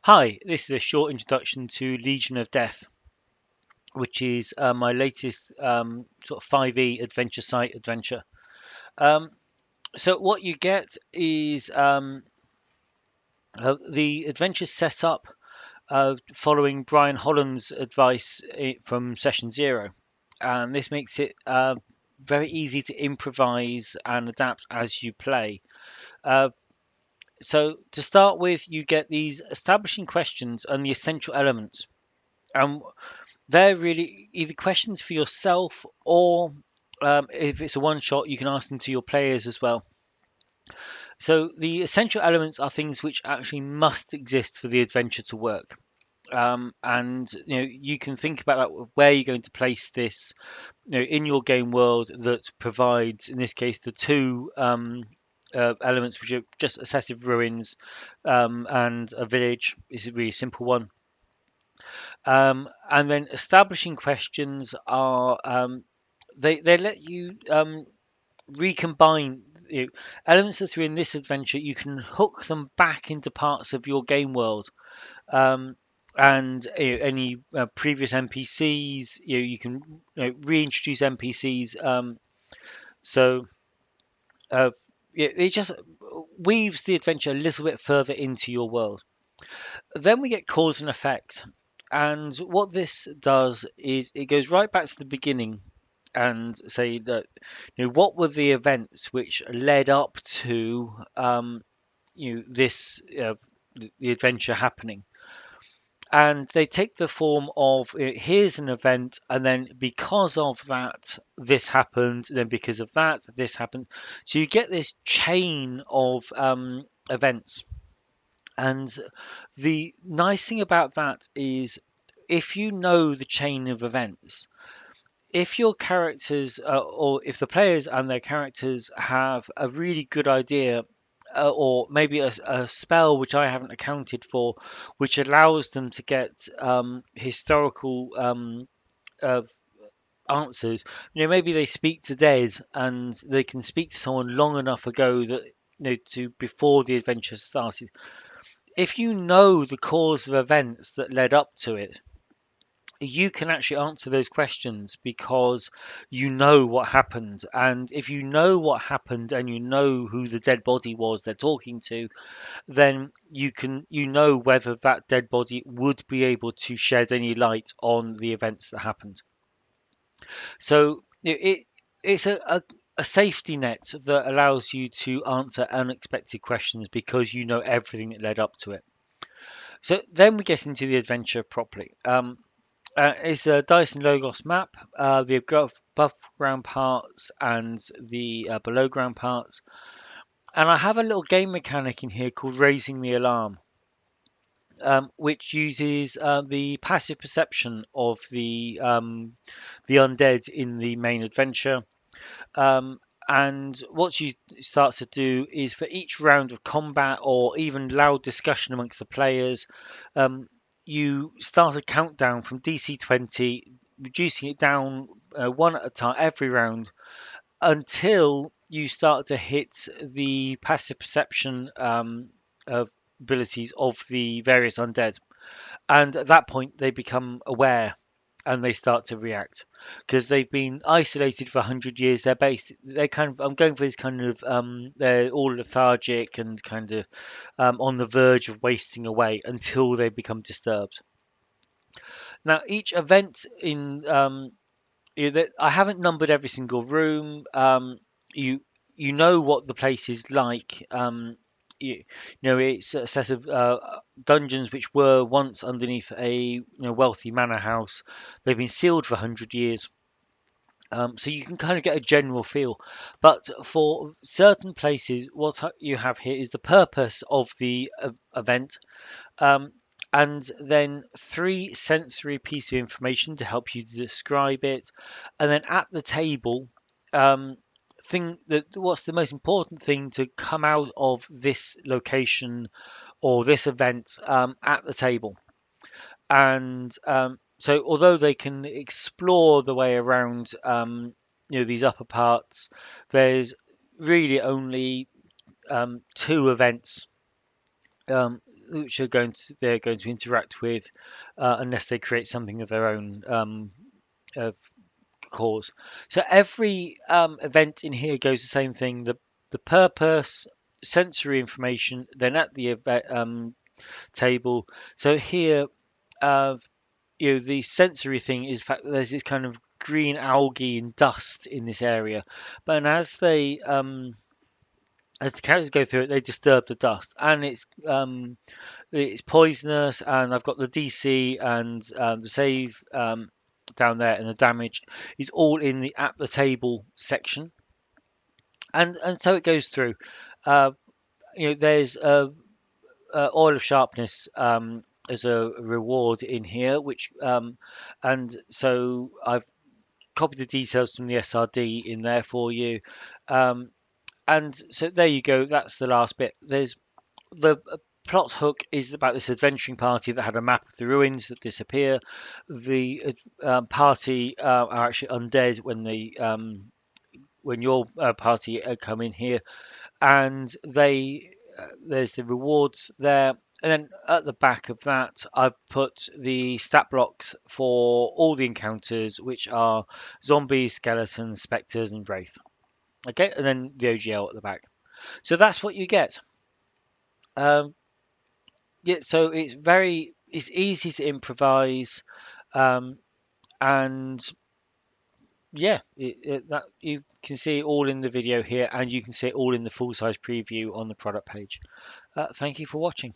Hi, this is a short introduction to Legion of Death, which is my latest sort of 5e adventure site adventure. Um, so what you get is the adventure set up following Brian Holland's advice from session zero, and this makes it very easy to improvise and adapt as you play. Uh, so to start with, you get these establishing questions and the essential elements. And they're really either questions for yourself or if it's a one shot, you can ask them to your players as well. So the essential elements are things which actually must exist for the adventure to work. And you can think about that, where you're going to place this in your game world that provides, in this case, the two elements, which are just a set of ruins and a village. Is a really simple one. And then establishing questions are they let you recombine elements that are in this adventure. You can hook them back into parts of your game world, um, and any previous NPCs. You can reintroduce NPCs. So uh, it just weaves the adventure a little bit further into your world. Then we get cause and effect. And what this does is it goes right back to the beginning and say that what were the events which led up to this the adventure happening, and they take the form of here's an event, and then because of that this happened, then because of that this happened. So you get this chain of events. And the nice thing about that is, if you know the chain of events, if your characters or if the players and their characters have a really good idea, or maybe a spell which I haven't accounted for, which allows them to get historical uh, answers. Maybe they speak to dead and they can speak to someone long enough ago that to before the adventure started. If you know the cause of events that led up to it, you can actually answer those questions because you know what happened. And if you know what happened and you know who the dead body was they're talking to, then you know whether that dead body would be able to shed any light on the events that happened. So it's a safety net that allows you to answer unexpected questions because you know everything that led up to it. So then we get into the adventure properly. It's a Dice and Logos map. The above ground parts and the below ground parts. And I have a little game mechanic in here called Raising the Alarm, which uses the passive perception of the undead in the main adventure. Um, and what you start to do is, for each round of combat or even loud discussion amongst the players, um, you start a countdown from DC 20, reducing it down one at a time every round until you start to hit the passive perception abilities of the various undead. And at that point, they become aware and they start to react because they've been isolated for 100 years. They're kind of, I'm going for this kind of, they're all lethargic and kind of on the verge of wasting away until they become disturbed. Now, each event in, I haven't numbered every single room. You you know what the place is like. It's a set of dungeons which were once underneath a wealthy manor house. They've been sealed for 100 years. So you can kind of get a general feel. But for certain places, what you have here is the purpose of the event, um, and then three sensory pieces of information to help you describe it. And then at the table, um, thing that what's the most important thing to come out of this location or this event at the table. And so although they can explore the way around these upper parts, there's really only two events, um, which they're going to interact with, unless they create something of their own uh, cause. So every event in here goes the same thing. The purpose, sensory information, then at the event table. So here, uh, the sensory thing is fact that there's this kind of green algae and dust in this area, but as the characters go through it, they disturb the dust, and it's poisonous. And I've got the DC and the save down there, and the damage is all in the at the table section, and so it goes through. Uh, there's oil of sharpness as a reward in here, which and so I've copied the details from the SRD in there for you. Um, and so there you go. That's the last bit. There's the plot hook is about this adventuring party that had a map of the ruins that disappear. The party are actually undead when your party come in here, and there's the rewards there. And then at the back of that, I've put the stat blocks for all the encounters, which are zombies, skeletons, specters, and wraith. Okay, and then the OGL at the back. So that's what you get. Um, yeah, so it's easy to improvise, um, and yeah, that you can see it all in the video here, and you can see it all in the full size preview on the product page. Thank you for watching.